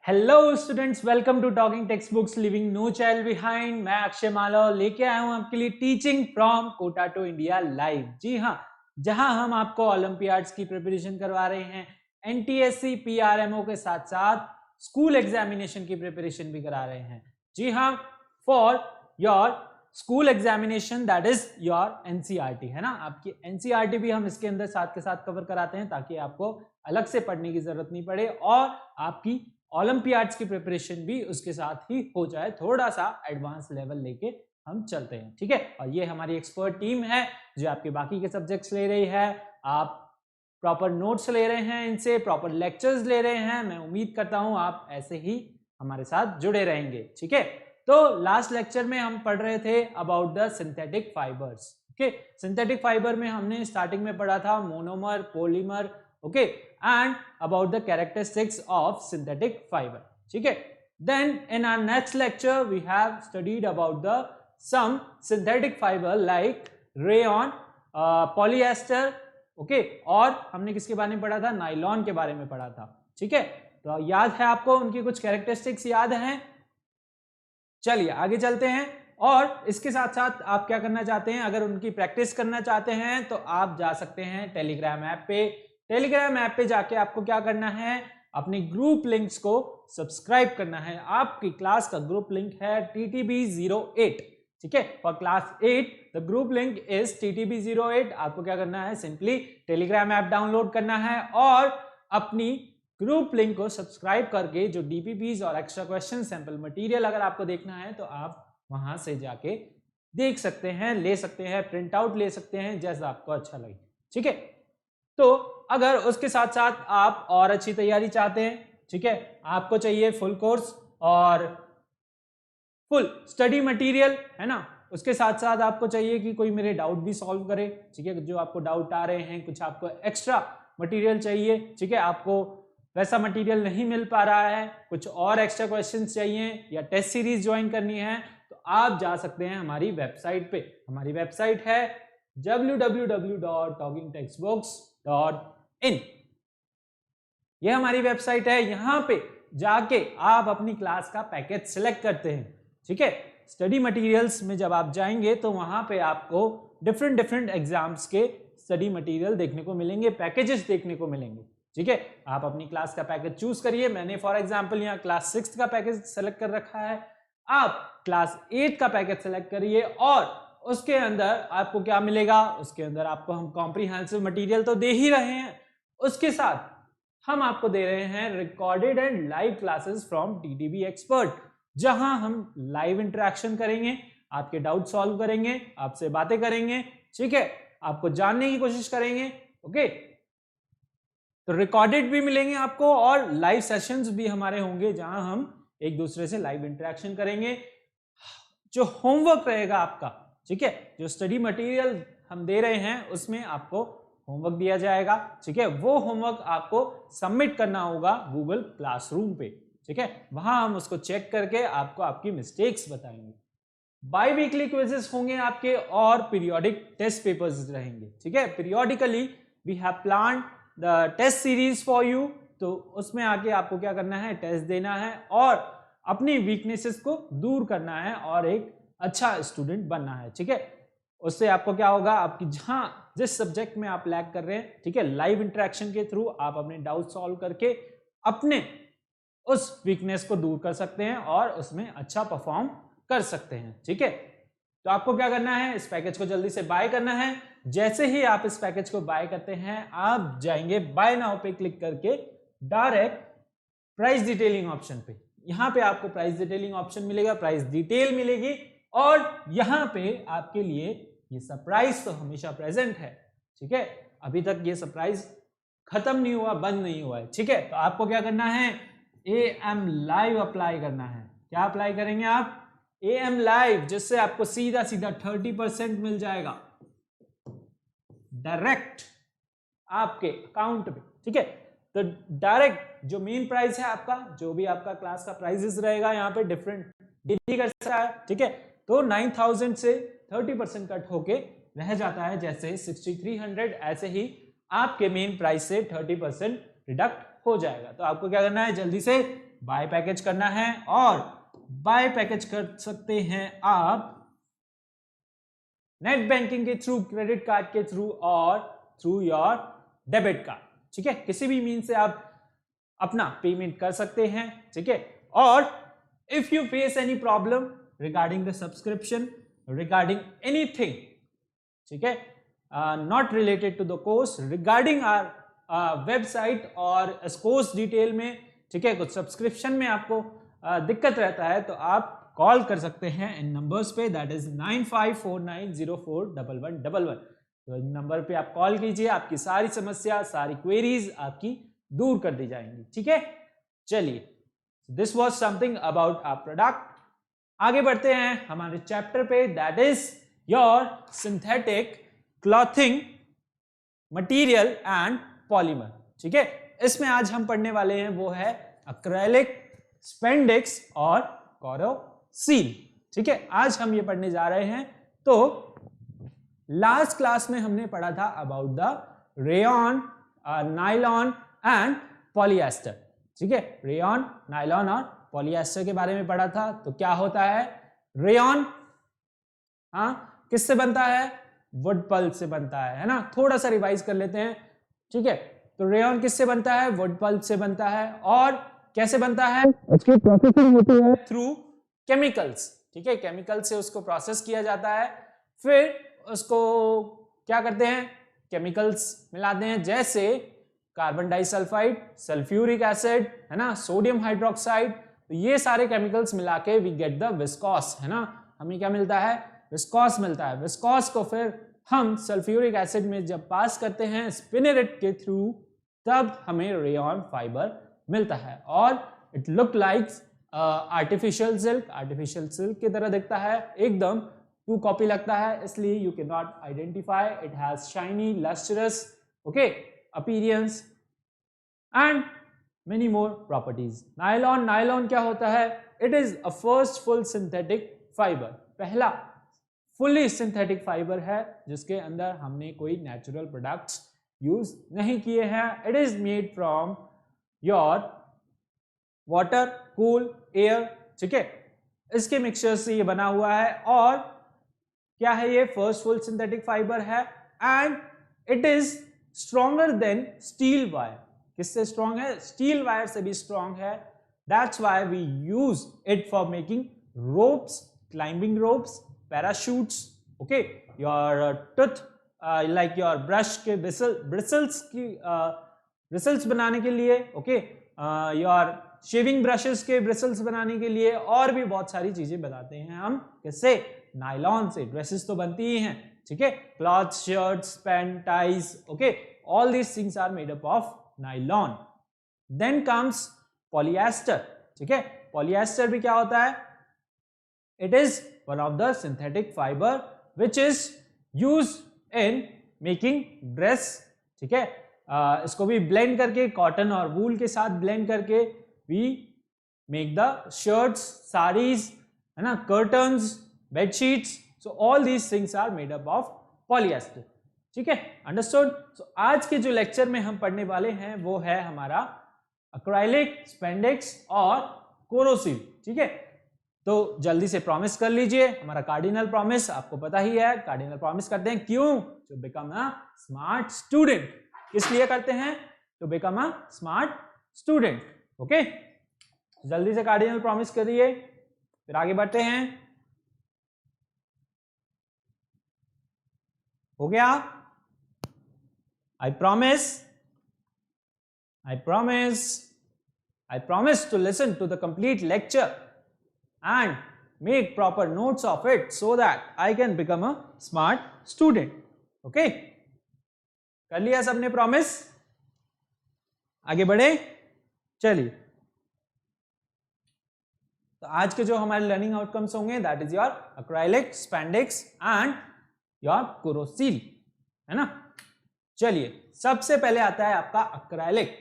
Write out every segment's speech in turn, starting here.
Hello students, welcome to talking text books living no child behind. मैं अक्षय माला लेके आया हूं आपके लिए teaching from Kota to India live. जी हाँ, जहां हम आपको ओलंपियाड्स की प्रिपरेशन करवा रहे हैं, एनटीएससी पीआरएमओ के साथ साथ स्कूल एग्जामिनेशन की प्रिपरेशन भी करा रहे हैं। जी हाँ, for your school examination that is your NCERT, है ना। आपकी एनसीईआरटी भी हम इसके अंदर साथ के साथ कवर कराते हैं ताकि आपको अलग से पढ़ने की जरूरत नहीं पड़े और आपकी ओलंपियाड्स की प्रिपरेशन भी उसके साथ ही हो जाए। थोड़ा सा एडवांस लेवल लेके हम चलते हैं, ठीक है। और ये हमारी एक्सपर्ट टीम है जो आपके बाकी के सब्जेक्ट्स ले रही है। आप प्रॉपर नोट्स ले रहे हैं, इनसे प्रॉपर लेक्चर्स ले रहे हैं। मैं उम्मीद करता हूं आप ऐसे ही हमारे साथ जुड़े रहेंगे, ठीक है। तो लास्ट लेक्चर में हम पढ़ रहे थे about the synthetic fibres. Okay, synthetic fibre में हमने स्टार्टिंग में पढ़ा था monomer, polymer, okay, and about the characteristics of synthetic fiber, ठीक है। Then in our next lecture we have studied about the some synthetic fiber like rayon, polyester, okay, और हमने किसके बारे में पढ़ा था, नाइलॉन के बारे में पढ़ा था, ठीक है। तो याद है आपको, उनकी कुछ कैरेक्टरिस्टिक्स याद हैं। चलिए आगे चलते हैं। और इसके साथ साथ आप क्या करना चाहते हैं, अगर उनकी प्रैक्टिस करना चाहते हैं तो आप जा सकते हैं टेलीग्राम ऐप पे। टेलीग्राम ऐप पे जाके आपको क्या करना है, अपने ग्रुप लिंक्स को सब्सक्राइब करना है। आपकी क्लास का ग्रुप लिंक है TTB08, ठीक है। For class 8 the group link is TTB08। आपको क्या करना है, सिंपली टेलीग्राम ऐप डाउनलोड करना है और अपनी ग्रुप लिंक को सब्सक्राइब करके जो डीपीपीज और एक्स्ट्रा क्वेश्चन सैंपल मटेरियल अगर आपको देखना है तो आप वहां से जाके देख सकते हैं, ले सकते हैं, प्रिंट आउट ले सकते हैं, जैसा आपको अच्छा लगे, ठीक है। तो अगर उसके साथ साथ आप और अच्छी तैयारी चाहते हैं, ठीक है, आपको चाहिए फुल कोर्स और फुल स्टडी मटेरियल, है ना। उसके साथ साथ आपको चाहिए कि कोई मेरे डाउट भी सॉल्व करे, ठीक है। जो आपको डाउट आ रहे हैं, कुछ आपको एक्स्ट्रा मटेरियल चाहिए, ठीक है, आपको वैसा मटेरियल नहीं मिल पा रहा है, कुछ और एक्स्ट्रा क्वेश्चंस चाहिए या टेस्ट सीरीज ज्वाइन करनी है, तो आप जा सकते हैं हमारी वेबसाइट पे। हमारी वेबसाइट है www.talkingtextbooks.in। ये हमारी वेबसाइट है। यहां पे जाके आप अपनी क्लास का पैकेज सिलेक्ट करते हैं, ठीक है। स्टडी मटेरियल्स में जब आप जाएंगे तो वहां पे आपको डिफरेंट एग्जाम्स के स्टडी मटेरियल देखने को मिलेंगे, पैकेजेस देखने को मिलेंगे, ठीक है। आप अपनी क्लास का पैकेज चूज करिए। मैंने फॉर एग्जांपल यहाँ क्लास 6 का पैकेज सेलेक्ट कर रखा है। आप क्लास 8 का पैकेज सेलेक्ट करिए और उसके अंदर आपको क्या मिलेगा, उसके अंदर आपको हम कॉम्प्रिहेंसिव मटेरियल तो दे ही रहे हैं, उसके साथ हम आपको दे रहे हैं recorded and live classes from TTB expert, जहां हम लाइव इंटरेक्शन करेंगे, आपके डाउट सॉल्व करेंगे, आपसे बातें करेंगे, ठीक है, आपको जानने की कोशिश करेंगे, ओके। तो रिकॉर्डेड भी मिलेंगे आपको और लाइव सेशंस भी हमारे होंगे जहां हम एक दूसरे से लाइव इंटरेक्शन करेंगे। जो होमवर्क रहेगा आपका, ठीक है, जो स्टडी मटेरियल हम दे रहे हैं उसमें आपको होमवर्क दिया जाएगा, ठीक है। वो होमवर्क आपको सबमिट करना होगा गूगल क्लासरूम पे, ठीक है। वहां हम उसको चेक करके आपको आपकी मिस्टेक्स बताएंगे। बाई वीकली क्विजेस होंगे आपके और पीरियोडिक टेस्ट पेपर्स रहेंगे, ठीक है। Periodically we have planned the test series for you. तो उसमें आके आपको क्या करना है, टेस्ट देना है और अपनी वीकनेसेस को दूर करना है और एक अच्छा स्टूडेंट बनना है, ठीक है। उससे आपको क्या होगा, आपकी जहां जिस सब्जेक्ट में आप लैग कर रहे हैं, ठीक है, लाइव इंटरेक्शन के थ्रू आप अपने डाउट सॉल्व करके अपने उस वीकनेस को दूर कर सकते हैं और उसमें अच्छा परफॉर्म कर सकते हैं, ठीक है। तो आपको क्या करना है, इस पैकेज को जल्दी से बाय करना है। जैसे ही आप इस पैकेज को बाय करते हैं, आप जाएंगे बाय नाउ पे क्लिक करके डायरेक्ट प्राइस डिटेलिंग ऑप्शन पे। यहां पे आपको प्राइस डिटेलिंग ऑप्शन मिलेगा, प्राइस डिटेल मिलेगी और यहां पे आपके लिए ये सरप्राइज तो हमेशा प्रेजेंट है, ठीक है। अभी तक ये सरप्राइज खत्म नहीं हुआ, बंद नहीं हुआ है, ठीक है। तो आपको क्या करना है, AM लाइव अप्लाई करना है। क्या अप्लाई करेंगे आप, AM लाइव, जिससे आपको सीधा सीधा 30% मिल जाएगा डायरेक्ट आपके अकाउंट में, ठीक है। तो डायरेक्ट जो मेन प्राइस है आपका, जो भी आपका क्लास का प्राइसेस रहेगा, यहाँ पे डिफरेंट डिग्री कर सकता है, ठीक है। तो 9000 से 30% कट होके रह जाता है, जैसे 6300, ऐसे ही आपके मेन प्राइस से 30% डिडक्ट हो जाएगा। तो आपको क्या करना है, जल्दी से बाय पैकेज करना है, और बाय पैकेज कर सकते हैं आप नेट बैंकिंग के थ्रू, क्रेडिट कार्ड के थ्रू और थ्रू योर डेबिट कार्ड। ठीक है, किसी भी मीन से आप अपना पेमेंट कर सकते हैं। ठीक है, और if you face any problem regarding the subscription, regarding anything, ठीक है, not related to the course, regarding our website और इस कोर्स डिटेल में, ठीक है, कुछ सब्सक्रिप्शन में आपको दिक्कत रहता है तो आप कॉल कर सकते हैं इन नंबर्स पे, दैट इज 9549041111। तो इन नंबर पे आप कॉल कीजिए, आपकी सारी समस्या, सारी क्वेरीज आपकी दूर कर दी जाएंगी। ठीक है, चलिए, this was something about our product. आगे बढ़ते हैं हमारे चैप्टर पे, that is your synthetic clothing material and polymer. ठीक है, इसमें आज हम पढ़ने वाले हैं वो है एक्रेलिक, स्पेंडेक्स और कोरोसील। ठीक है, आज हम ये पढ़ने जा रहे हैं। तो लास्ट क्लास में हमने पढ़ा था about the rayon, nylon and polyester. ठीक है, रेयॉन, नायलॉन और पॉलिएस्टर के बारे में पढ़ा था। तो क्या होता है रेयॉन? हाँ, किससे बनता है? वुड पल्प से बनता है ना। थोड़ा सा रिवाइज कर लेते हैं। ठीक है, तो रेयॉन किससे बनता है? वुड पल्प से बनता है। और कैसे बनता है? उसकी प्रोसेसिंग होती है थ्रू केमिकल्स। ठीक है, केमिकल से उसको प्रोसेस किया जाता है, फिर उसको क्या करते हैं? केमिकल्स मिलाते हैं, जैसे कार्बन डाइसल्फाइड, सल्फ्यूरिक एसिड, है ना, सोडियम हाइड्रोक्साइड। तो ये सारे केमिकल्स मिला के वी गेट द विस्कोस, है ना। हमें क्या मिलता है? विस्कोस मिलता है। विस्कोस को फिर हम सल्फ्यूरिक एसिड में जब पास करते हैं स्पिनरेट के थ्रू, तब हमें रेयॉन फाइबर मिलता है। और it look like artificial silk की तरह दिखता है, एकदम टू कॉपी लगता है, इसलिए you can not identify. It has shiny, lustrous, okay, appearance and many more properties. Nylon क्या होता है? It is a first full synthetic fibre, पहला फुली सिंथेटिक फाइबर है जिसके अंदर हमने कोई नेचुरल प्रोडक्ट्स यूज नहीं किए हैं। It is made from your water, cool, air. ठीक है, इसके मिक्सचर से ये बना हुआ है। और क्या है ये? फर्स्ट फुल सिंथेटिक फाइबर है and it is stronger than steel wire. किससे स्ट्रॉन्ग है? स्टील वायर से भी स्ट्रॉन्ग है। That's why we use it for making ropes, climbing ropes, parachutes, okay, your tooth, like your brush के bristles बनाने के लिए, ओके, योर शेविंग ब्रशेस के ब्रिसल्स बनाने के लिए, और भी बहुत सारी चीजें बनाते हैं हम। किससे? नायलॉन से। ड्रेसेस तो बनती ही हैं, ठीक है, clothes, shirts, pant, ties, okay, all these things are made up of nylon. Then comes polyester. ठीक है, पॉलिएस्टर भी क्या होता है? It is one of the synthetic fibre which is used in making dress. ठीक है, इसको भी ब्लेंड करके, कॉटन और वूल के साथ ब्लेंड करके we make the shirts, saris, है ना, curtains, bedsheets. So all these things are made up of polyester. ठीक है, अंडरस्टूड। सो आज के जो लेक्चर में हम पढ़ने वाले हैं वो है हमारा एक्राइलिक, स्पेंडेक्स और कोरोसिल। ठीक है, तो जल्दी से प्रॉमिस कर लीजिए। हमारा कार्डिनल प्रॉमिस आपको पता ही है। कार्डिनल प्रॉमिस करते हैं क्यों? To become a smart student. किस लिए करते हैं? To become a smart student. Okay, जल्दी से कार्डिनल प्रॉमिस करिए, फिर आगे बढ़ते हैं। हो गया? I promise to listen to the complete lecture and make proper notes of it so that I can become a smart student. Okay? कर लिया सबने प्रॉमिस? आगे बढ़े? चलिए, तो आज के जो हमारे लर्निंग आउटकम्स होंगे that is your acrylic, spandex and your कोरोसिल, है ना। चलिए, सबसे पहले आता है आपका एक्राइलिक।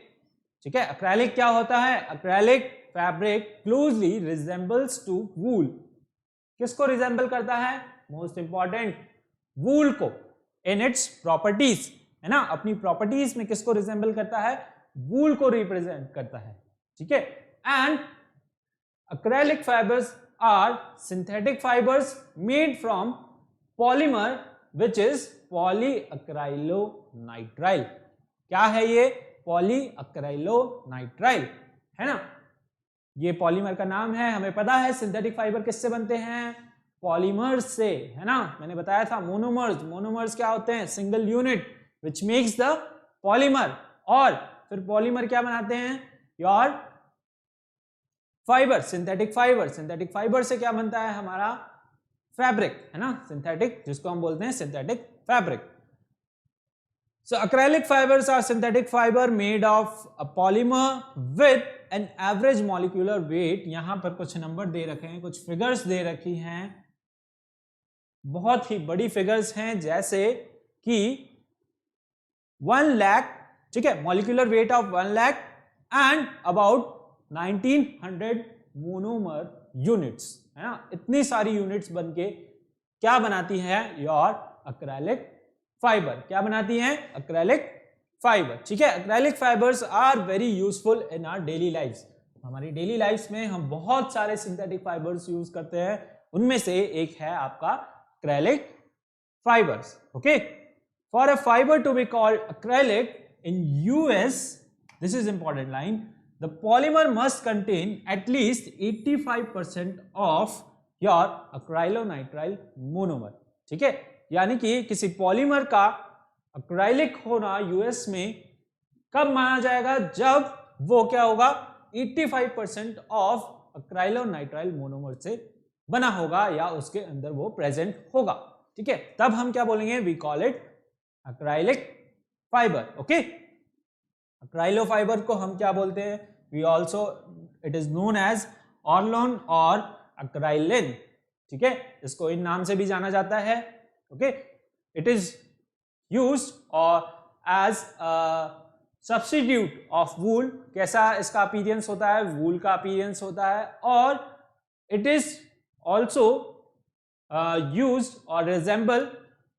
ठीक है, एक्राइलिक क्या होता है? Acrylic fabric closely resembles to wool. किसको रिजेंबल करता है? मोस्ट इंपॉर्टेंट, वूल को इन इट्स प्रॉपर्टीज, है ना। अपनी प्रॉपर्टीज में किसको रिजेंबल करता है? वूल को रिप्रेजेंट करता है। ठीक है, and acrylic fibers are synthetic fibers made from polymer which is polyacrylonitrile. क्या है ये? पॉलीअक्राइलोनाइट्राइल, है ना, ये पॉलीमर का नाम है। हमें पता है सिंथेटिक फाइबर किससे बनते हैं? पॉलीमर्स से, है ना। मैंने बताया था मोनोमर्स, मोनोमर्स क्या होते हैं? Single unit which makes the polymer. और फिर पॉलीमर क्या बनाते हैं? Your fibre, synthetic fibre. Synthetic fibre से क्या बनता है? हमारा फैब्रिक, है ना, सिंथेटिक, जिसको हम बोलते हैं synthetic fabric. So acrylic fibers are synthetic fiber made of a polymer with an average molecular weight। यहां पर कुछ नंबर दे रखे हैं, कुछ फिगर्स दे रखी हैं, बहुत ही बड़ी फिगर्स हैं, जैसे कि 1 लाख, ठीक है, molecular weight of 1 lakh and about 1900 monomer units, है ना। इतनी सारी यूनिट्स बनके क्या बनाती है? Your acrylic fibre. क्या बनाती हैं? एक्रेलिक फाइबर, ठीक है। Acrylic fibres are very useful in our daily lifes. हमारी डेली लाइफ्स में हम बहुत सारे सिंथेटिक फाइबर्स यूज करते हैं, उनमें से एक है आपका acrylic fibres. Okay, for a fibre to be called acrylic in US, this is important line, the polymer must contain at least 85% of your acrylonitrile monomer, ठीक है। यानी कि किसी पॉलीमर का एक्राइलिक होना यूएस में कब माना जाएगा? जब वो क्या होगा? 85% ऑफ एक्राइलोनाइट्राइल मोनोमर से बना होगा या उसके अंदर वो प्रेजेंट होगा, ठीक है। तब हम क्या बोलेंगे? We call it acrylic fibre. Okay, acrylic fibre को हम क्या बोलते हैं? We also, it is known as Orlon और एक्राइलिन, ठीक है, इसको इन नाम से भी जाना जाता है। Okay, it is used or as a substitute of wool। कैसा इसका अपीयरेंस होता है? वूल का अपीयरेंस होता है। और it is also used or resemble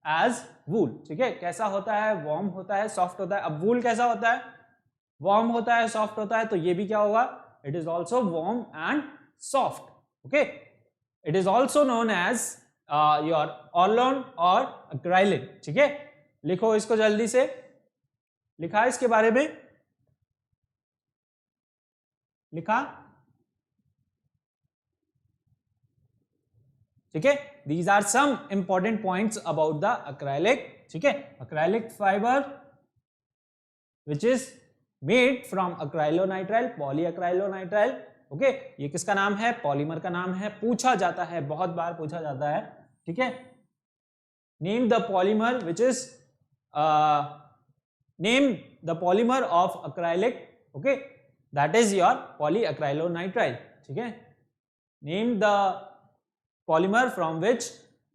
as wool, ठीक है। कैसा होता है? वार्म होता है, सॉफ्ट होता है। अब वूल कैसा होता है? वार्म होता है, सॉफ्ट होता है, तो ये भी क्या होगा? It is also warm and soft. Okay, it is also known as your Orlon और एक्राइलिन, ठीक है। लिखो इसको जल्दी से, लिखा है इसके बारे में? लिखा, ठीक है। These are some important points about the acrylic, ठीक है। Acrylic fibre which is made from acrylonitrile, polyacrylonitrile. Okay, ये किसका नाम है? पॉलीमर का नाम है। पूछा जाता है, बहुत बार पूछा जाता है, ठीक है। Name the polymer which is, name the polymer of acrylic, okay, that is your polyacrylonitrile, ठीक है। Name the polymer from which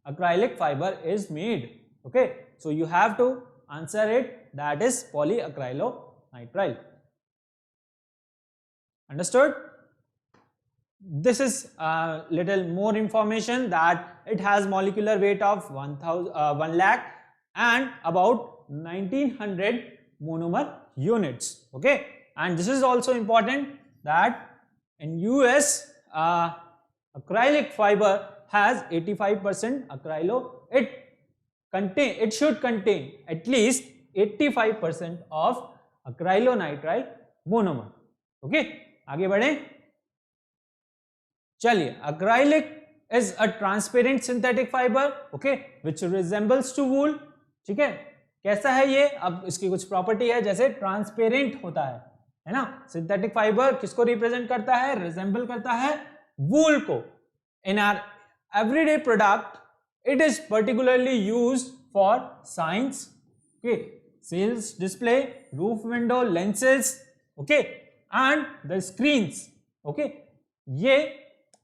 acrylic fiber is made, okay, so you have to answer it, that is polyacrylonitrile. Understood? This is a little more information that it has molecular weight of 1 lakh and about 1900 monomer units, okay. And this is also important that in US acrylic fiber has 85% acrylo, it should contain at least 85% of acrylonitrile monomer, okay. आगे बढ़े, चलिए। acrylic is a transparent synthetic fiber, okay, which resembles to wool, ठीक है। कैसा है ये? अब इसकी कुछ प्रॉपर्टी है, जैसे ट्रांसपेरेंट होता है ना। सिंथेटिक फाइबर किसको रिप्रेजेंट करता है? रिजेंबल करता है वूल को। In our everyday product it is particularly used for signs, okay, sales display, roof window, lenses, okay, and the screens, okay। ये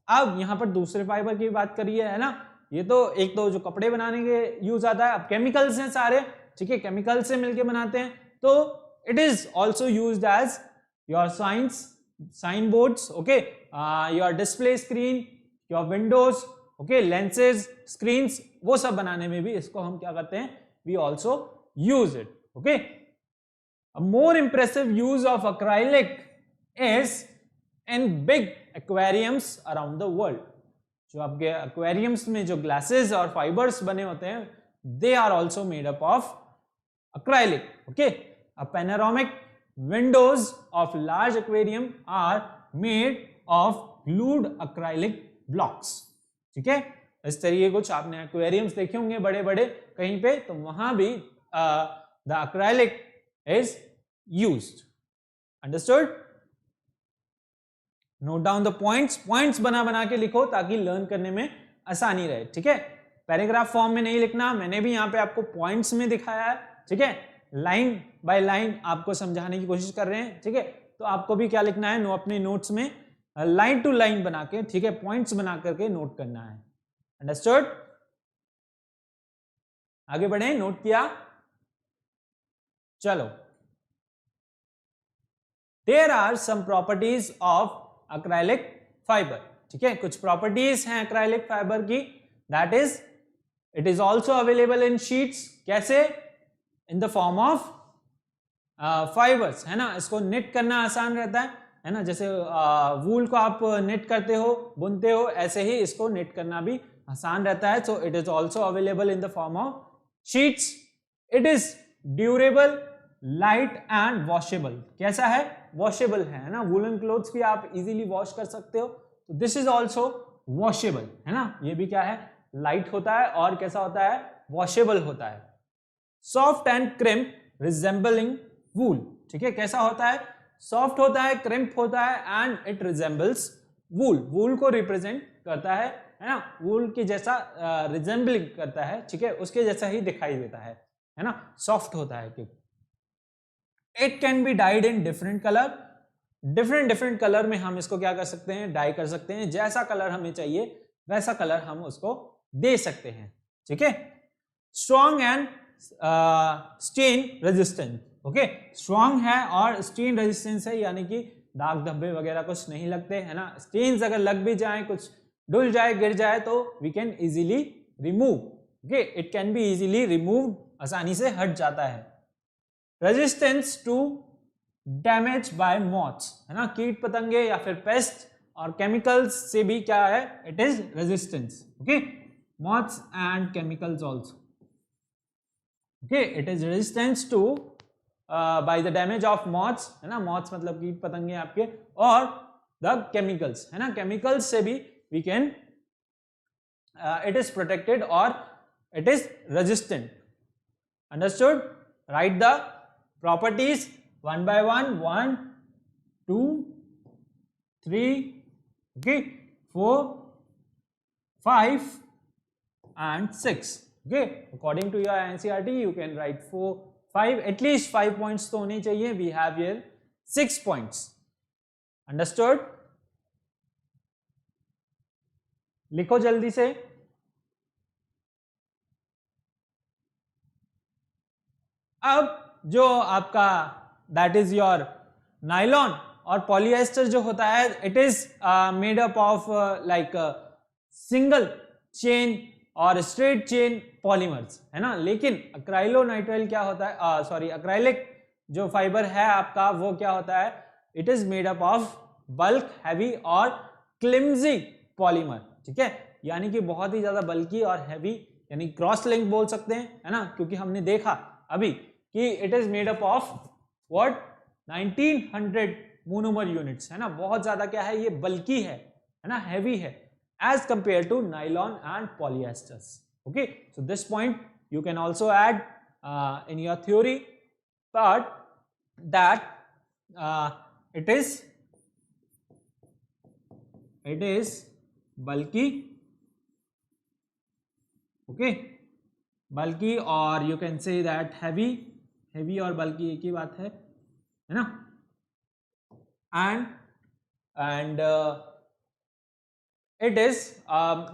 अब यहां पर दूसरे फाइबर की बात करिए, है ना। ये तो एक तो जो कपड़े बनाने के यूज आता है, अब केमिकल्स हैं सारे, ठीक है, केमिकल से मिलके बनाते हैं, तो it is also used as your science, sign boards, okay, your display screen, your windows, okay, lenses, screens, वो सब बनाने में भी इसको हम क्या करते हैं? We also use it, okay. A more impressive use of acrylic is in big aquariums around the world. जो आपके एक्वेरियम्स में जो ग्लासेस और फाइबर्स बने होते हैं, they are also made up of acrylic. Okay, a panoramic windows of large aquarium are made of glued acrylic blocks. ठीक है, इस तरीके कुछ आपने एक्वेरियम्स देखे होंगे बड़े बड़े कहीं पे, तो वहां भी the acrylic is used. Understood? Note down the points, points बना बना के लिखो ताकि लर्न करने में आसानी रहे। ठीक है, पैराग्राफ फॉर्म में नहीं लिखना, मैंने भी यहाँ पे आपको पॉइंट्स में दिखाया है। ठीक है, लाइन बाय लाइन आपको समझाने की कोशिश कर रहे हैं। ठीक है, तो आपको भी क्या लिखना है, अपने नोट्स में लाइन टू लाइन बना के, ठीक है, पॉइंट्स बना करके नोट करना है। अंडरस्टूड? आगे बढ़े, नोट किया? चलो, there are some properties of acrylic fibre. ठीक है, कुछ प्रॉपर्टीज हैं एक्राइलिक फाइबर की। That is it is also available in sheets. कैसे? In the form of fibres, है ना। इसको निट करना आसान रहता है ना, जैसे वूल को आप निट करते हो, बुनते हो, ऐसे ही इसको निट करना भी आसान रहता है। So it is also available in the form of sheets. It is durable, light and washable. कैसा है? वॉशेबल है ना। वूलन क्लोथ्स भी आप इजीली वॉश कर सकते हो, तो दिस इज ऑल्सो वॉशेबल, है ना। ये भी क्या है? लाइट होता है और कैसा होता है? वॉशेबल होता है। सॉफ्ट एंड क्रिम्प रिजेंबलिंग वूल। ठीक है, कैसा होता है? सॉफ्ट होता है, क्रिम्प होता है, एंड इट रिजेंबल्स वूल। वूल को रिप्रेजेंट करता है ना, वूल के जैसा रिजेंबलिंग करता है। ठीक है, उसके जैसा ही दिखाई देता है ना। सॉफ्ट होता है क्योंकि it can B died in different colour. Different colour में हम इसको क्या कर सकते हैं? डाई कर सकते हैं। जैसा कलर हमें चाहिए वैसा कलर हम उसको दे सकते हैं। ठीक है, strong and stain resistant. Okay, strong है और स्टेन रेजिस्टेंस है, यानी कि दाग धब्बे वगैरह कुछ नहीं लगते, है ना। स्टेन्स अगर लग भी जाए, कुछ डुल जाए, गिर जाए, तो we can easily remove. Okay, it can be easily remove, आसानी से हट जाता है। Resistance to damage by moths, है ना, कीट पतंगे या फिर पेस्ट और केमिकल्स से भी क्या है? It is resistance. Okay, moths and chemicals also. Okay, it is resistance to by the damage of moths, है ना। मॉथ्स मतलब कीट पतंगे आपके, और द केमिकल्स, है ना। केमिकल्स से भी we can it is protected और it is resistant. Understood? Right the properties one by one. 1, 2, 3, okay, 4, 5 and 6. Okay, according to your NCERT you can write 4, 5, at least 5 points तो होने चाहिए. We have here 6 points. Understood? लिखो जल्दी से। अब जो आपका दैट इज योर नाइलॉन और पॉलिएस्टर जो होता है, it is made up of like single chain और स्ट्रेट चेन पॉलीमर्स, है ना। लेकिन अक्राइलोनाइट्राइल क्या होता है, सॉरी, अक्राइलिक जो फाइबर है आपका, वो क्या होता है? It is made up of bulk, heavy और क्लिम्जी पॉलीमर। ठीक है, यानी कि बहुत ही ज्यादा बल्की और हैवी, यानी क्रॉस लिंक बोल सकते हैं, है ना, क्योंकि हमने देखा अभी कि it is made up of what 1900 monomer units, है ना। बहुत ज्यादा क्या है? ये बल्की है ना, हैवी है, as compare to nylon and polyesters. Okay, so this point you can also add in your theory part that it is bulky, okay, bulky, or you can say that heavy और bulky एक ही बात है ना। and it is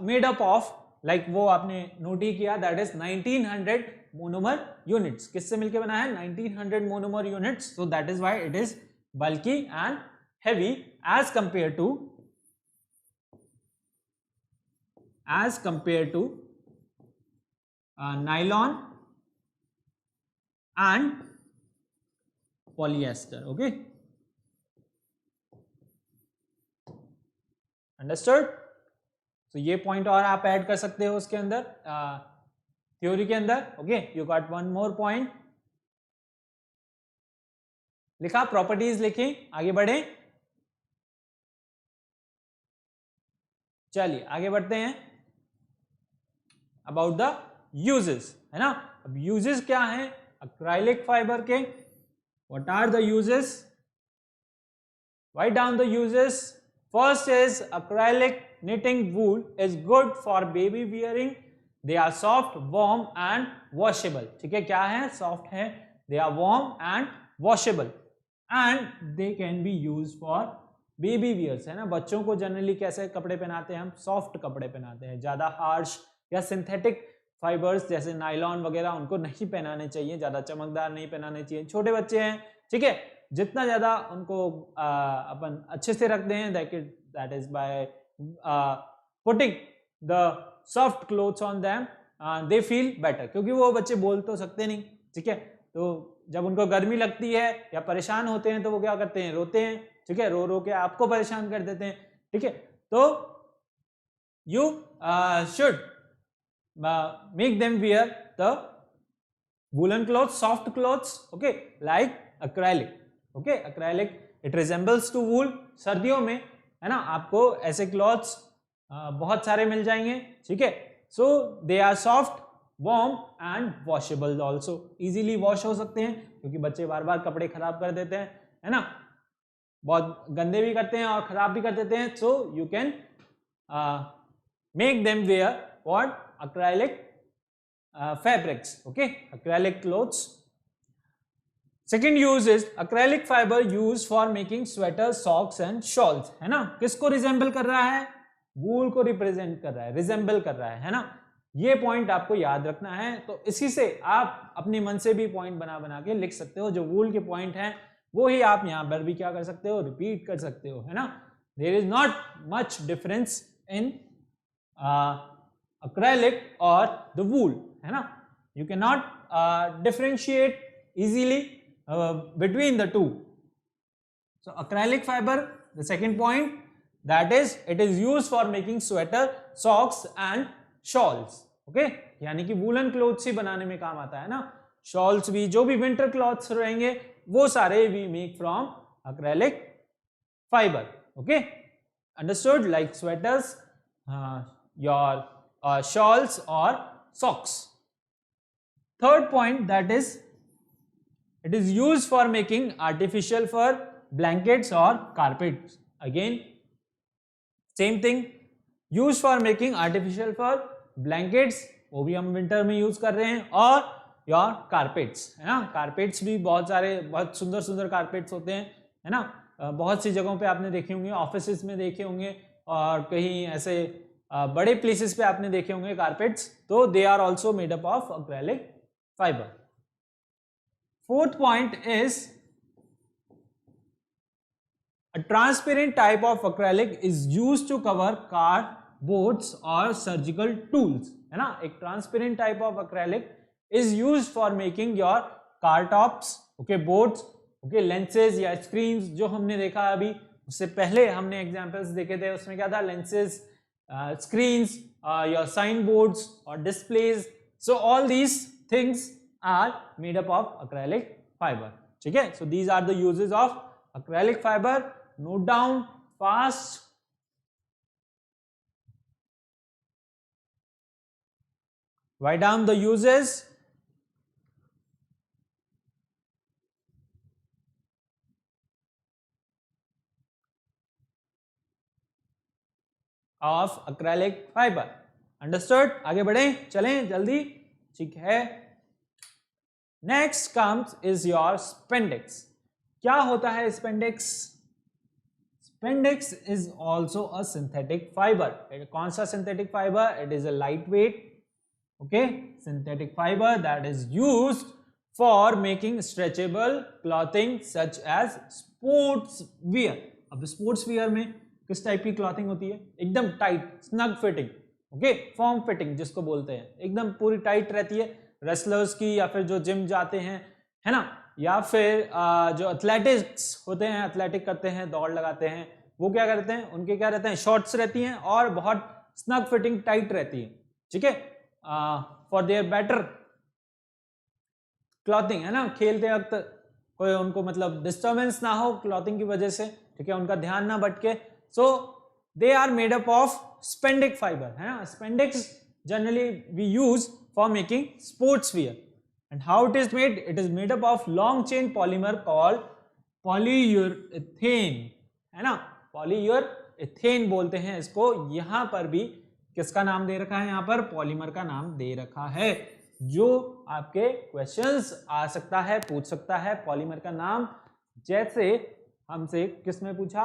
made up of, like वो आपने note ही किया, that is 1900 monomer units। किससे मिलके बना है? 1900 monomer units, so that is why it is bulky and heavy as compared to nylon and polyester. Okay, understood? तो ये point और आप ऐड कर सकते हो उसके अंदर थ्योरी के अंदर. Okay, you got one more point. लिखा, प्रॉपर्टीज लिखी, आगे बढ़े. चलिए आगे बढ़ते हैं. अबाउट द यूजेस, है ना. अब यूजेस क्या है एक्राइलिक फाइबर के? What are the uses? Write down the uses. First is acrylic knitting wool is good for baby wearing. They are soft, warm and washable. ठीक है, क्या है? Soft है. They are warm and washable. And they can be used for baby wears, है ना. बच्चों को generally कैसे कपड़े पहनाते हैं हम? सॉफ्ट कपड़े पहनाते हैं. ज़्यादा हार्श या सिंथेटिक फाइबर्स जैसे नायलॉन वगैरह उनको नहीं पहनाने चाहिए. ज़्यादा चमकदार नहीं पहनाने चाहिए. छोटे बच्चे हैं, ठीक है, जितना ज्यादा उनको अपन अच्छे से रखते हैं that is by putting the soft clothes on them they feel better. क्योंकि वो बच्चे बोल तो सकते नहीं, ठीक है. तो जब उनको गर्मी लगती है या परेशान होते हैं तो वो क्या करते हैं? रोते हैं, ठीक है. रो रो के आपको परेशान कर देते हैं, ठीक है. तो you should make them wear the woollen clothes, soft clothes, okay, like acrylic. Okay, acrylic it resembles to wool. सर्दियों में, है ना, आपको ऐसे क्लॉथ्स बहुत सारे मिल जाएंगे, ठीक है. So they are soft, warm and washable also. Easily wash हो सकते हैं क्योंकि बच्चे बार बार कपड़े खराब कर देते हैं, है ना. बहुत गंदे भी करते हैं और खराब भी कर देते हैं. So you can make them wear what acrylic fabrics, okay, acrylic clothes. Second use is acrylic fiber used for making sweaters, socks and shawls, है ना. किसको रिजेंबल कर रहा है? वूल को रिप्रेजेंट कर रहा है, रिजेंबल कर रहा है ना. ये पॉइंट आपको याद रखना है. तो इसी से आप अपने मन से भी पॉइंट बना बना के लिख सकते हो. जो वूल के पॉइंट हैं वो ही आप यहाँ पर भी क्या कर सकते हो? रिपीट कर सकते हो, है ना. There is not much difference in acrylic or the wool, है ना. You cannot differentiate easily between the two. So acrylic fiber, the second point, that is it is used for making sweater, socks and shawls. Okay, यानी कि woolen clothes ही बनाने में काम आता है ना. shawls भी, जो भी winter clothes रहेंगे वो सारे we make from acrylic fiber. Okay, understood? Like sweaters, your shawls or socks. Third point, that is it is used for making artificial fur, blankets or carpets. Again same thing, used for making artificial fur, blankets, वो भी हम winter में use कर रहे हैं, और your carpets, है ना. कारपेट्स भी बहुत सारे, बहुत सुंदर सुंदर कारपेट्स होते हैं, है ना. बहुत सी जगहों पे आपने देखे होंगे, ऑफिसेस में देखे होंगे और कहीं ऐसे बड़े प्लेसेस पे आपने देखे होंगे कारपेट्स. तो they are also made up of acrylic fibre. Fourth point is a transparent type of acrylic is used to cover cardboards or surgical tools, है ना. एक transparent type of acrylic is used for making your car tops, okay, boards, okay, lenses या screens. जो हमने देखा अभी, उससे पहले हमने examples देखे थे, उसमें क्या था? lenses, screens, your signboards or displays. So all these things are made up of acrylic fiber. ठीक है. So these are the uses of acrylic fiber. Note down fast. Write down the uses. Of acrylic fiber. Understood? आगे बढ़े, चलें जल्दी, ठीक है. Next comes is your spandex. क्या होता है spandex? Spandex is also a synthetic fiber. कौन सा synthetic fiber? It is a lightweight, okay, synthetic fiber that is used for making stretchable clothing such as sports wear. अब sports wear में किस type की clothing होती है? एकदम tight, snug fitting, okay, form fitting जिसको बोलते हैं, एकदम पूरी टाइट रहती है. रेसलर्स की, या फिर जो जिम जाते हैं, है ना, या फिर जो एथलेटिक्स होते हैं, एथलेटिक करते हैं, दौड़ लगाते हैं, वो क्या करते हैं, उनके क्या रहते हैं, शॉर्ट्स रहती हैं और बहुत स्नग फिटिंग टाइट रहती है, ठीक है, फॉर देयर बेटर क्लॉथिंग, है ना, खेलते वक्त कोई उनको मतलब डिस्टर्बेंस ना हो क्लॉथिंग की वजह से, ठीक है, उनका ध्यान ना भटके। So they are made up of spandex fibre, है ना, spandex generally we use for making sports wear. And how it is made, it is made up of long chain polymer called polyurethane, है ना, polyurethane बोलते हैं इसको। यहां पर भी किसका नाम दे रखा है, यहां पर पॉलीमर का नाम दे रखा है, जो आपके क्वेश्चंस आ सकता है, पूछ सकता है पॉलीमर का नाम। जैसे हमसे किसमें पूछा,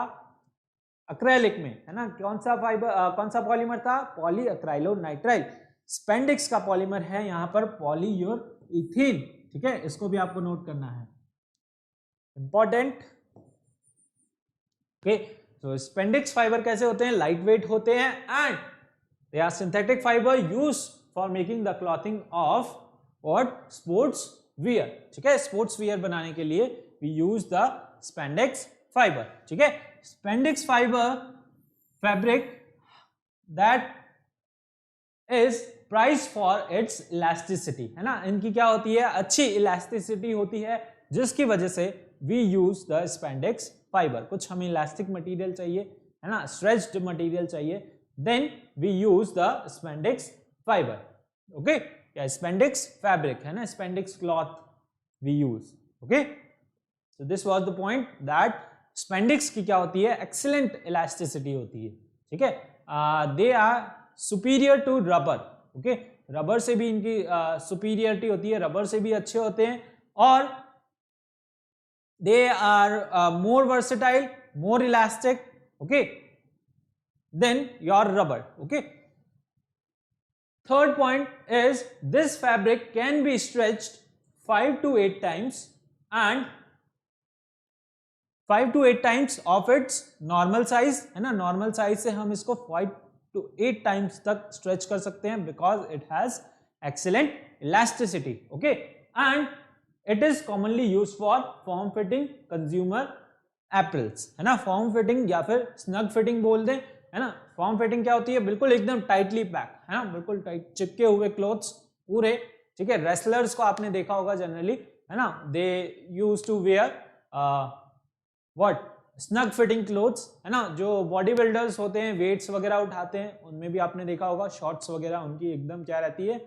अक्रेलिक में, है ना, कौन सा फाइबर, कौन सा पॉलीमर था, पॉलीअक्राइलोनाइट्राइल। स्पेंडिक्स का पॉलीमर है यहाँ पर पॉलीयूरेथेन, ठीक है, इसको भी आपको नोट करना है, इंपॉर्टेंट। ओके, तो स्पेंडिक्स फाइबर कैसे होते हैं, लाइट वेट होते हैं and they are synthetic fibre use for making the clothing of what, sports wear, ठीक है, स्पोर्ट्स वियर बनाने के लिए we use the spandex fibre, ठीक है। Spandex fibre fabric that is prized for its elasticity, है ना, इनकी क्या होती है, अच्छी इलास्टिसिटी होती है, जिसकी वजह से we use the spandex fibre. कुछ हमें इलास्टिक मटेरियल चाहिए, है ना, स्ट्रेच्ड मटेरियल चाहिए, then we use the spandex fibre, okay, या स्पेंडिक्स फैब्रिक, है ना, spandex cloth we use, okay. So this was the point that spandex की क्या होती है, एक्सीलेंट इलास्टिसिटी होती है, ठीक है, they are superior to rubber, okay, rubber से भी इनकी सुपीरियरिटी होती है, रबर से भी अच्छे होते हैं, और they are more versatile, more elastic, okay, than your rubber, okay. Third point is this fabric can be stretched 5 to 8 times and 5 to 8 times of its normal size, है ना, normal size से हम इसको 5 to 8 times तक stretch कर सकते हैं because it has excellent elasticity, okay, and it is commonly used for form fitting consumer apparels, है ना, form fitting या फिर snug fitting बोल दें, है ना। form fitting क्या होती है, बिल्कुल एकदम टाइटली पैक, है ना, बिल्कुल टाइट चिपके हुए क्लोथ्स पूरे, ठीक है। रेसलर्स को आपने देखा होगा जनरली, है ना, they use to wear what, snug fitting clothes, है ना, जो बॉडी बिल्डर्स होते हैं वेट्स वगैरह उठाते हैं उनमें भी आपने देखा होगा शॉर्ट्स वगैरह उनकी एकदम क्या रहती है,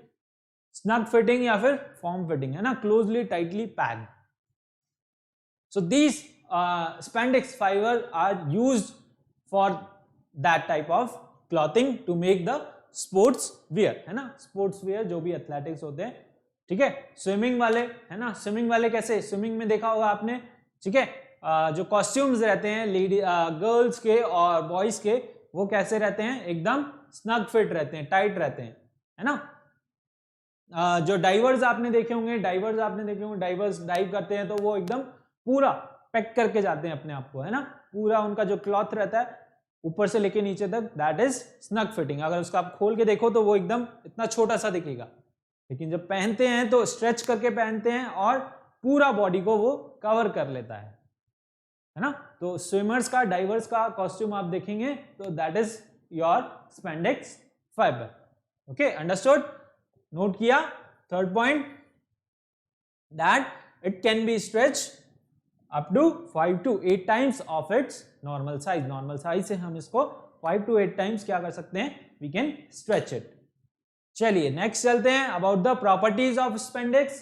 स्नग फिटिंग या फिर फॉर्म फिटिंग, है ना, closely tightly packed. So these spandex fibre are used for that type of clothing to make the sports wear, है ना, स्पोर्ट्स वियर जो भी एथलेटिक्स होते हैं, ठीक है। स्विमिंग वाले, है ना, स्विमिंग वाले कैसे, स्विमिंग में देखा होगा आपने, ठीक है, जो कॉस्ट्यूम्स रहते हैं लेडी गर्ल्स के और बॉयज के, वो कैसे रहते हैं, एकदम स्नग फिट रहते हैं, टाइट रहते हैं, है ना। जो डाइवर्स आपने देखे होंगे, डाइवर्स डाइव करते हैं तो वो एकदम पूरा पैक करके जाते हैं अपने आप को, है ना, पूरा उनका जो क्लॉथ रहता है ऊपर से लेके नीचे तक, दैट इज स्नग फिटिंग। अगर उसको आप खोल के देखो तो वो एकदम इतना छोटा सा दिखेगा, लेकिन जब पहनते हैं तो स्ट्रेच करके पहनते हैं और पूरा बॉडी को वो कवर कर लेता है ना। तो स्विमर्स का, डाइवर्स का कॉस्ट्यूम आप देखेंगे तो that is your spandex fibre, okay, understood, note किया। Third point that it can be stretch up to 5 to 8 times of its normal size, normal size से हम इसको 5 to 8 टाइम्स क्या कर सकते हैं, वी कैन स्ट्रेच इट। चलिए next चलते हैं, अबाउट द प्रॉपर्टीज ऑफ स्पेंडिक्स।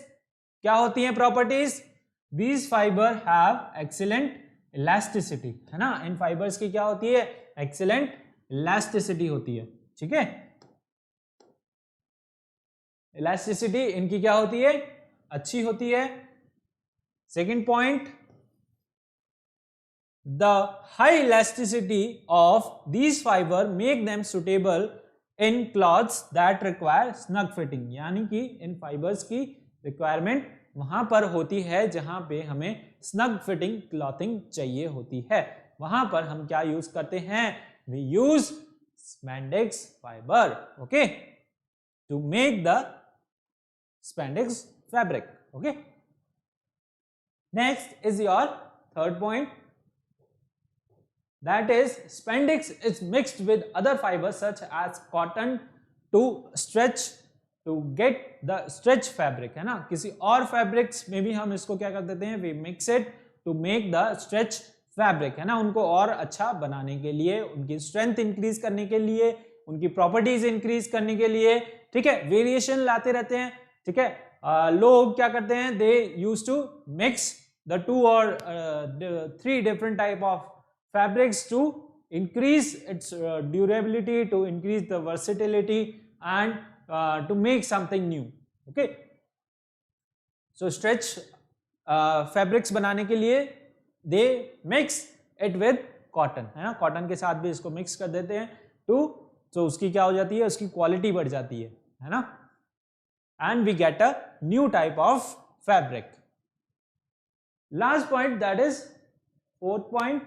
क्या होती हैं properties, these fibre have excellent elasticity, है ना, इन फाइबर्स की क्या होती है, एक्सीलेंट इलास्टिसिटी होती है, ठीक है। इलास्टिसिटी इनकी क्या होती है, अच्छी होती है। Second point, the high elasticity of these fibre make them suitable in clothes that require snug fitting, यानी कि इन फाइबर्स की रिक्वायरमेंट वहां पर होती है जहां पे हमें स्नग फिटिंग क्लॉथिंग चाहिए होती है, वहां पर हम क्या यूज करते हैं, we use spandex fibre, okay, to make the spandex fabric, okay. Next is your third point that is spandex is mixed with other fibers such as cotton to stretch to get the stretch fabric, है ना, किसी और fabrics में भी हम इसको क्या कर देते हैं, we mix it to make the stretch fabric, है ना, उनको और अच्छा बनाने के लिए, उनकी स्ट्रेंथ इंक्रीज करने के लिए, उनकी प्रॉपर्टीज इंक्रीज करने के लिए, ठीक है, वेरिएशन लाते रहते हैं, ठीक है। लोग क्या करते हैं, they use to mix the 2 or 3 different type of fabrics to increase its durability, to increase the versatility and to make something new, okay. So stretch fabrics बनाने के लिए they mix it with cotton, है ना, cotton के साथ भी इसको mix कर देते हैं तो उसकी क्या हो जाती है, उसकी क्वालिटी बढ़ जाती है ना, and we get a new type of fabric. Last point, that is 4th point,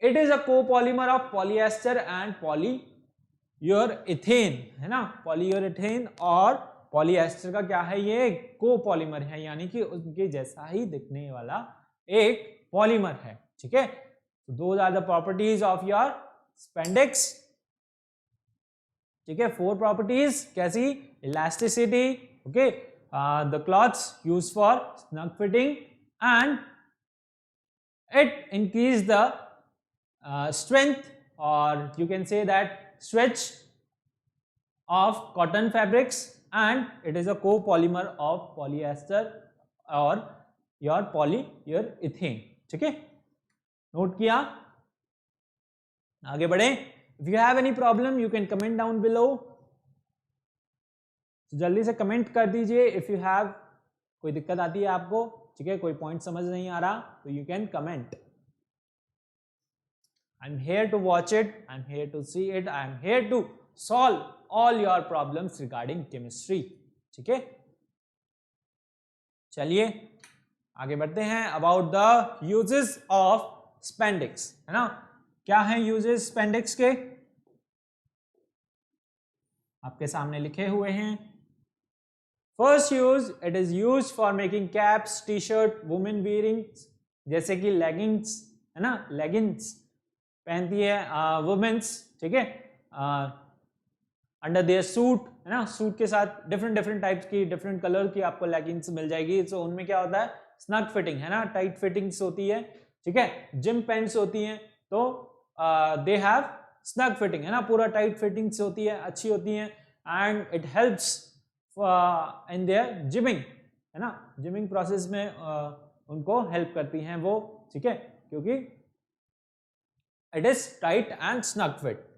it is a copolymer of polyester and polyurethane, है ना, polyurethane और polyester का क्या है, ये कोपॉलीमर है, यानी कि उनके जैसा ही दिखने वाला एक पॉलीमर है, ठीक है। So those are the properties of your spandex, ठीक है। 4 properties कैसी, elasticity, okay, the cloths used for snug fitting and it increase the strength or you can say that stretch of cotton fabrics and it is a copolymer of polyester or your polyurethane, ठीक है, note किया, आगे बढ़े। If you have any problem you can comment down below, तो जल्दी से comment कर दीजिए। इफ यू हैव कोई दिक्कत आती है आपको, ठीक है, कोई पॉइंट समझ नहीं आ रहा तो you can comment. I am here to watch it, I am here to see it, I am here to solve all your problems regarding chemistry, ठीक है। चलिए आगे बढ़ते हैं। About the uses of spandex, है ना, क्या है यूजेस स्पेंडिक्स के, आपके सामने लिखे हुए हैं। First use, it is use for making caps, T shirt, women wearing, जैसे कि लेगिंग्स, है ना, लेगिंग्स पहनती है वुमेन्स, ठीक है, अंडर देयर सूट, है ना, सूट के साथ डिफरेंट टाइप्स की, डिफरेंट कलर की आपको लेगिंग्स मिल जाएगी। तो उनमें क्या होता है, स्नग फिटिंग, है ना, टाइट फिटिंग्स होती है, ठीक है। जिम पैंट्स होती हैं तो दे हैव स्नग फिटिंग, है ना, पूरा टाइट फिटिंग्स होती है, अच्छी होती हैं and it helps in their gymming, है ना, जिमिंग प्रोसेस में उनको हेल्प करती हैं वो, ठीक है, क्योंकि it is tight and snug fit.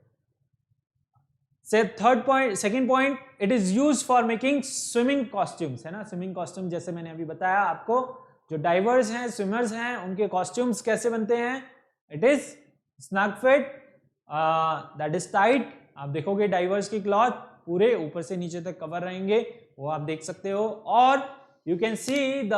So third point, second point, it is use for making swimming costumes, है ना, स्विमिंग कॉस्ट्यूम जैसे मैंने अभी बताया आपको, जो डाइवर्स हैं, स्विमर्स हैं, उनके कॉस्ट्यूम्स कैसे बनते हैं, it is snug fit, that is tight. आप देखोगे डाइवर्स की क्लॉथ पूरे ऊपर से नीचे तक कवर रहेंगे, वो आप देख सकते हो। और you can see the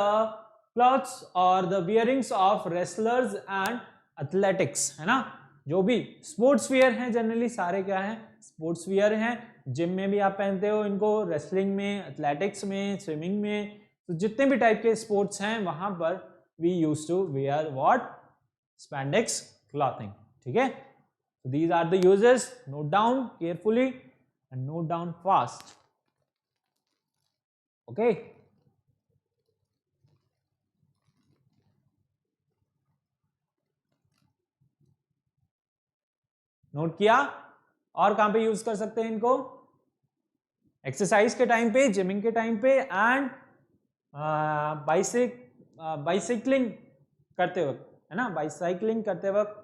clothes और the wearings of wrestlers and athletics, है ना, जो भी स्पोर्ट्स वियर हैं, जनरली सारे क्या हैं, स्पोर्ट्स वियर हैं। जिम में भी आप पहनते हो इनको, रेसलिंग में, एथलेटिक्स में, स्विमिंग में, तो जितने भी टाइप के स्पोर्ट्स हैं वहां पर we use to wear what, spandex clothing, ठीक है। So these are the uses, note down carefully and note down fast, okay। Note किया। और कहां पे यूज कर सकते हैं इनको, एक्सरसाइज के टाइम पे, जिमिंग के टाइम पे एंड बाइसाइक्लिंग करते वक्त, है ना, बाइसाइक्लिंग करते वक्त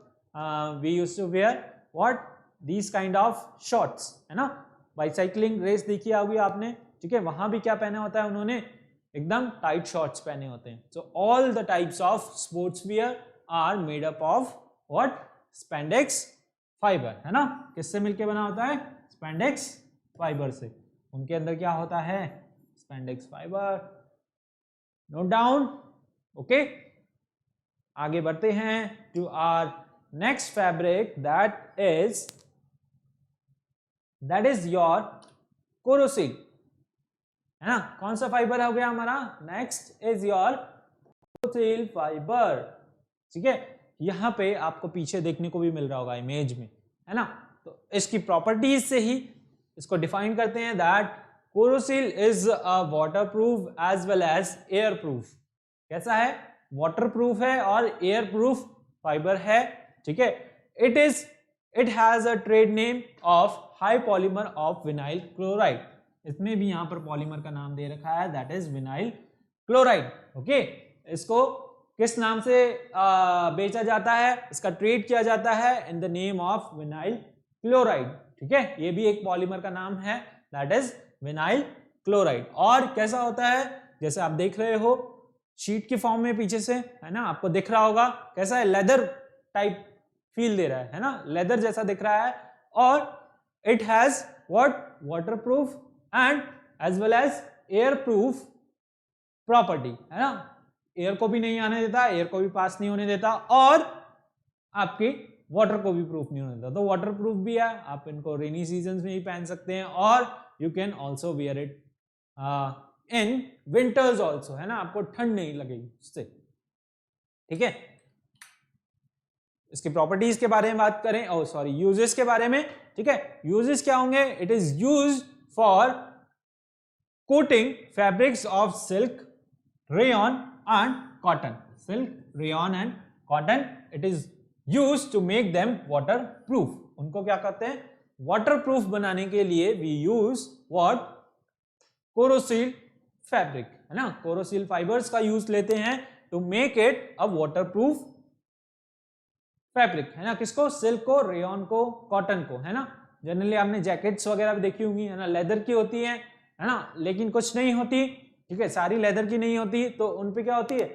we use to wear what, these kind of shorts, है ना। बाइसाइक्लिंग रेस देखी होगी आपने, ठीक है, वहां भी क्या पहना होता है उन्होंने, एकदम टाइट शॉर्ट्स पहने होते हैं। So all the types of sports wear are made up of what, spandex fibre, है ना। किससे मिलके बना होता है, स्पेंडेक्स फाइबर से, उनके अंदर क्या होता है, spandex fibre. Note down, okay. आगे बढ़ते हैं to our next fabric, that is your कोरोसिल, है ना। कौन सा फाइबर हो गया हमारा, next is your Koroseal fibre, ठीक है। यहाँ पे आपको पीछे देखने को भी मिल रहा होगा इमेज में, है ना। तो इसकी प्रॉपर्टीज से ही इसको डिफाइन करते हैं that Koroseal is a water proof as well as air proof. कैसा है? वाटर प्रूफ है और एयर प्रूफ फाइबर है, ठीक है। It has a trade name of high polymer of vinyl chloride. इसमें भी यहां पर पॉलीमर का नाम दे रखा है, that is vinyl chloride. Okay, इसको किस नाम से बेचा जाता है, इसका ट्रेड किया जाता है in the name of vinyl chloride, ठीक है। ये भी एक पॉलीमर का नाम है, दैट इज विनाइल क्लोराइड। और कैसा होता है, जैसे आप देख रहे हो शीट के फॉर्म में पीछे से, है ना, आपको दिख रहा होगा कैसा है, लेदर टाइप फील दे रहा है ना, लेदर जैसा दिख रहा है। और it has what, water proof and as well as air proof property, है ना। एयर को भी नहीं आने देता, एयर को भी पास नहीं होने देता, और आपकी वाटर को भी प्रूफ नहीं होने देता। तो वाटर प्रूफ भी है, आप इनको रेनी सीजन में ही पहन सकते हैं, और you can also wear it in winters also, है ना, आपको ठंड नहीं लगेगी उससे, ठीक है। इसकी प्रॉपर्टीज के बारे में बात करें, ओ सॉरी, यूजेस के बारे में, ठीक है। यूजेस क्या होंगे? It is used for coating fabrics of silk, rayon and cotton. Silk, rayon and cotton, it is used to make them water proof. उनको क्या कहते हैं? वाटर प्रूफ बनाने के लिए we use what, Koroseal fabric, है ना। कोरोसिल फाइबर्स का यूज लेते हैं to make it a water proof fabric, है ना। किसको? सिल्क को, रेयन को, कॉटन को, है ना। जनरली आपने जैकेट्स वगैरह भी देखी होंगी, है ना, लेदर की होती है ना, लेकिन कुछ नहीं होती, ठीक है, सारी लेदर की नहीं होती, तो उनपे क्या होती है,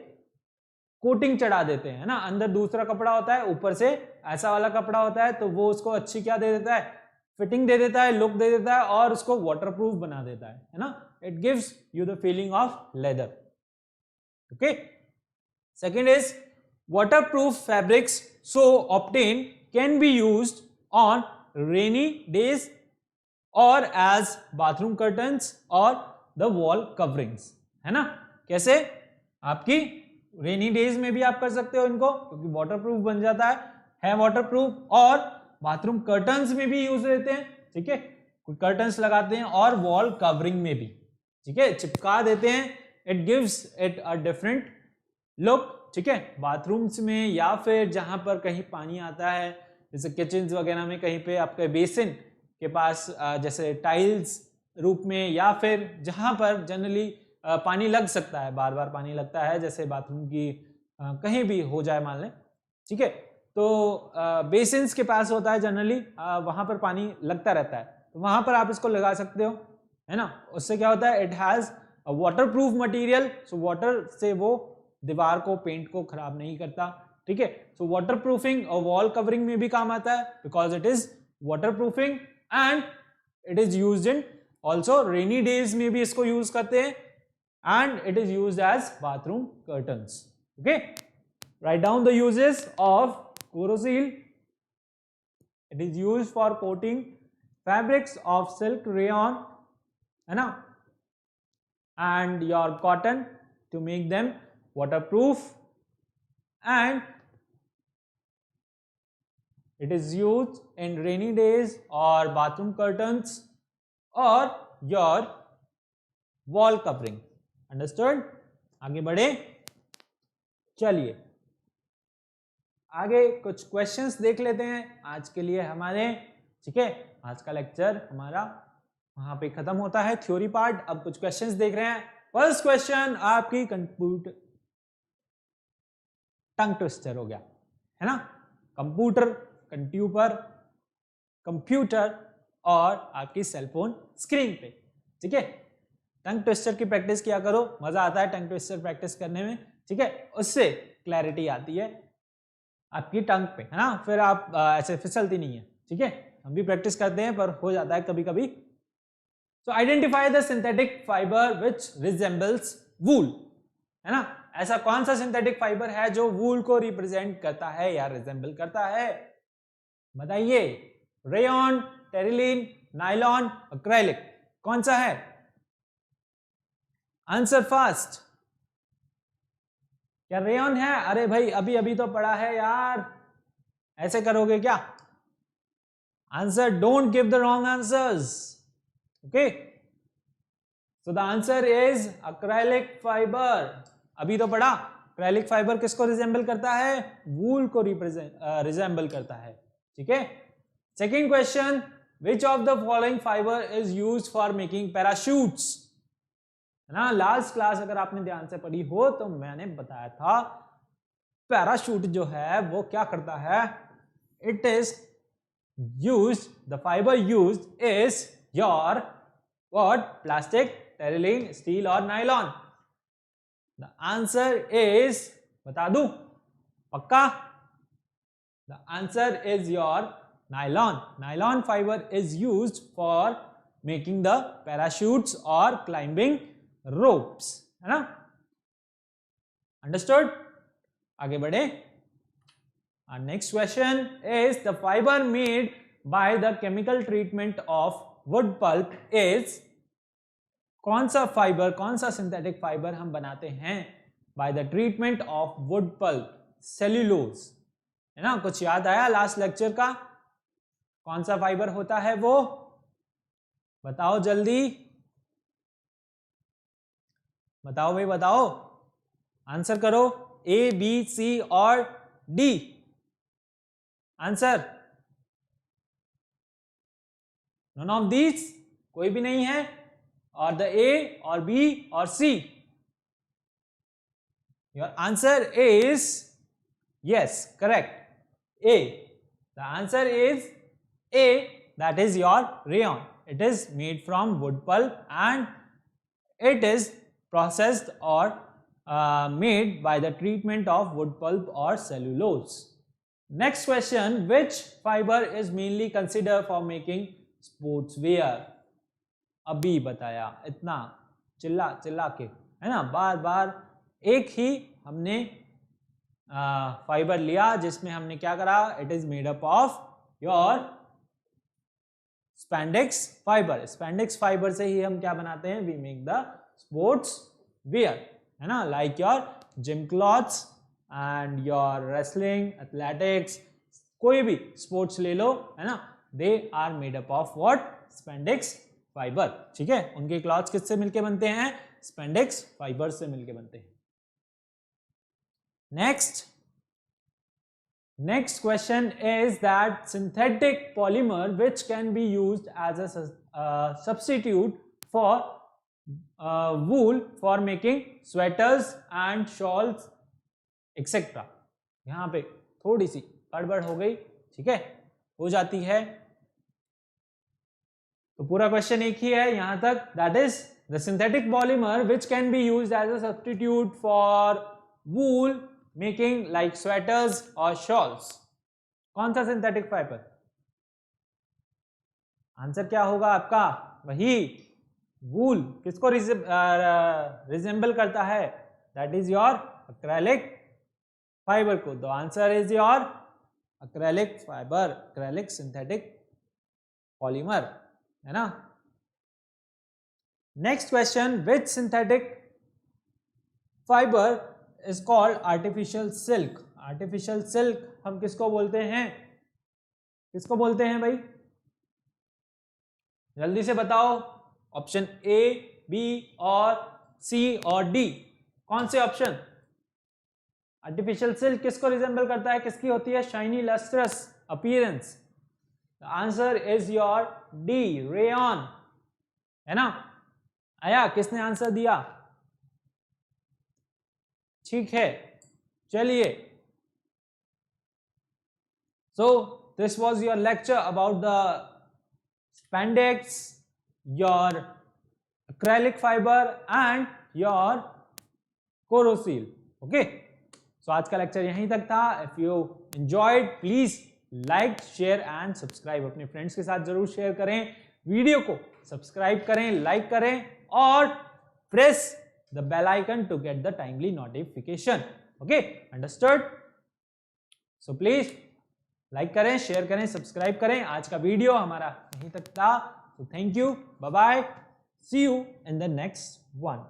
कोटिंग चढ़ा देते हैं, है ना। अंदर दूसरा कपड़ा होता है, ऊपर से ऐसा वाला कपड़ा होता है, तो वो उसको अच्छी क्या दे देता है, फिटिंग दे देता है, लुक दे देता है, और उसको वाटरप्रूफ बना देता है ना। It gives you the feeling of leather. Okay, second is waterproof fabrics so obtained can be used on rainy days or as bathroom curtains or the wall coverings, है ना। कैसे? आपकी रेनी डेज में भी आप कर सकते हो इनको, क्योंकि वाटरप्रूफ बन जाता है वाटरप्रूफ, और बाथरूम कर्टन्स में भी यूज लेते हैं, ठीक है, कोई कर्टन्स लगाते हैं, और वॉल कवरिंग में भी, ठीक है, चिपका देते हैं। It gives it a different look, ठीक है, बाथरूम्स में या फिर जहां पर कहीं पानी आता है, जैसे किचन वगैरह में, कहीं पे आपके बेसिन के पास जैसे टाइल्स रूप में, या फिर जहां पर जनरली पानी लग सकता है, बार बार पानी लगता है, जैसे बाथरूम की कहीं भी हो जाए मान लें, ठीक है, तो बेसिन्स के पास होता है जनरली, वहां पर पानी लगता रहता है, तो वहां पर आप इसको लगा सकते हो, है ना। उससे क्या होता है, it has a waterproof material, so water से वो दीवार को, पेंट को खराब नहीं करता, ठीक है। सो वाटर प्रूफिंग और वॉल कवरिंग में भी काम आता है, because it is waterproofing, and it is used in also rainy days में भी इसको यूज करते हैं, and it is used as bathroom curtains. Okay, write down the uses of Koroseal. It is used for coating fabrics of silk, rayon, है ना, and your cotton to make them waterproof, and it is used in rainy days or bathroom curtains or your wall covering. Understood? आगे बढ़े, चलिए आगे कुछ questions देख लेते हैं आज के लिए हमारे, ठीक है। आज का लेक्चर हमारा वहां पे खत्म होता है, थ्योरी पार्ट। अब कुछ क्वेश्चंस देख रहे हैं। फर्स्ट क्वेश्चन आपकी कंप्यूटर टंग ट्विस्टर हो गया, है ना। कंप्यूटर, कंप्यूटर और आपकी सेलफोन स्क्रीन पे, ठीक है। टंग ट्विस्टर की प्रैक्टिस किया करो, मजा आता है टंग ट्विस्टर प्रैक्टिस करने में, ठीक है, उससे क्लैरिटी आती है आपकी टंग पे, है ना, फिर आप ऐसे फिसलती नहीं है, ठीक है। हम भी प्रैक्टिस करते हैं पर हो जाता है कभी कभी। So identify the synthetic fiber which resembles wool, है ना। ऐसा कौन सा सिंथेटिक फाइबर है जो वूल को रिप्रेजेंट करता है या रिजेंबल करता है, बताइए। रेयन, टेरिलिन, नायलॉन, एक्रेलिक, कौन सा है? Answer fast. क्या रेयन है? अरे भाई अभी अभी तो पढ़ा है यार, ऐसे करोगे क्या? Answer, don't give the wrong answers, okay. So the answer is acrylic fibre. अभी तो पढ़ा, एक्रेलिक फाइबर किसको रिजेंबल करता है? वूल को रिजेंबल करता है, ठीक है। Second question, which of the following fibre is used for making parachutes? है ना, लास्ट क्लास अगर आपने ध्यान से पढ़ी हो तो मैंने बताया था पैराशूट जो है वो क्या करता है, it is used, the fibre used is your what? Plastic, terylene, steel और नायलॉन। द आंसर इज, बता दूं पक्का? The answer is your nylon. Nylon fibre is used for making the parachutes और क्लाइंबिंग रोप्स, है ना। Understood? आगे बढ़े। Our next question is the fiber made by the chemical treatment of wood pulp is, कौन सा fibre, कौन सा synthetic fibre हम बनाते हैं by the treatment of wood pulp? Cellulose, है ना। कुछ याद आया लास्ट लेक्चर का? कौन सा फाइबर होता है वो? बताओ जल्दी, बताओ भाई बताओ, आंसर करो। ए, बी, सी और D answer? None of these, कोई भी नहीं है, और द ए और बी और C. Your answer is yes, correct, A. The answer is A, that is your rayon. It is made from wood pulp and it is processed or made by the treatment of wood pulp or cellulose. Next question, which fiber is mainly considered for making sports wear? अभी बताया, इतना चिल्ला चिल्ला के, है ना, बार बार एक ही हमने फाइबर लिया जिसमें हमने क्या करा, it is made up of your spandex fibre. Spandex fibre से ही हम क्या बनाते हैं, we make the sports wear, है ना, like your gym clothes and your wrestling, athletics, कोई भी स्पोर्ट्स ले लो, है ना, they are made up of what? Spandex fibre, ठीक है। उनके क्लॉथ्स किससे मिलके बनते हैं? स्पैंडेक्स फाइबर से मिलके बनते हैं। Next question is that synthetic polymer which can be used as a substitute for wool for making sweaters and shawls etc. यहाँ पे थोड़ी सी गड़बड़ हो गई, ठीक है, हो जाती है। तो पूरा क्वेश्चन एक ही है यहाँ तक, that is the synthetic polymer which can be used as a substitute for wool making like sweaters or shawls. कौन सा सिंथेटिक फाइबर? आंसर क्या होगा आपका? वही वूल। किसको रिजेंबल करता है? That is your acrylic fibre को। The answer is your acrylic fibre, acrylic synthetic polymer, है ना। Next question, which synthetic fibre is called artificial silk? Artificial silk हम किसको बोलते हैं? किसको बोलते हैं भाई? जल्दी से बताओ। ऑप्शन ए, बी और सी और डी, कौन से ऑप्शन? आर्टिफिशियल सिल्क किसको रिजेंबल करता है? किसकी होती है shiny lustrous appearance? The answer is your D, rayon, है ना। आया, किसने आंसर दिया? ठीक है, चलिए। So this was your lecture about the spandex, your acrylic fibre and your Koroseal, okay. So आज का लेक्चर यहीं तक था। If you enjoyed please like, share and subscribe. अपने फ्रेंड्स के साथ जरूर शेयर करें, वीडियो को सब्सक्राइब करें, लाइक करें और press the bell icon to get the timely notification. Okay, understood? So please like करें, शेयर करें, सब्सक्राइब करें। आज का वीडियो हमारा यहीं तक था। So thank you, bye bye, see you in the next one.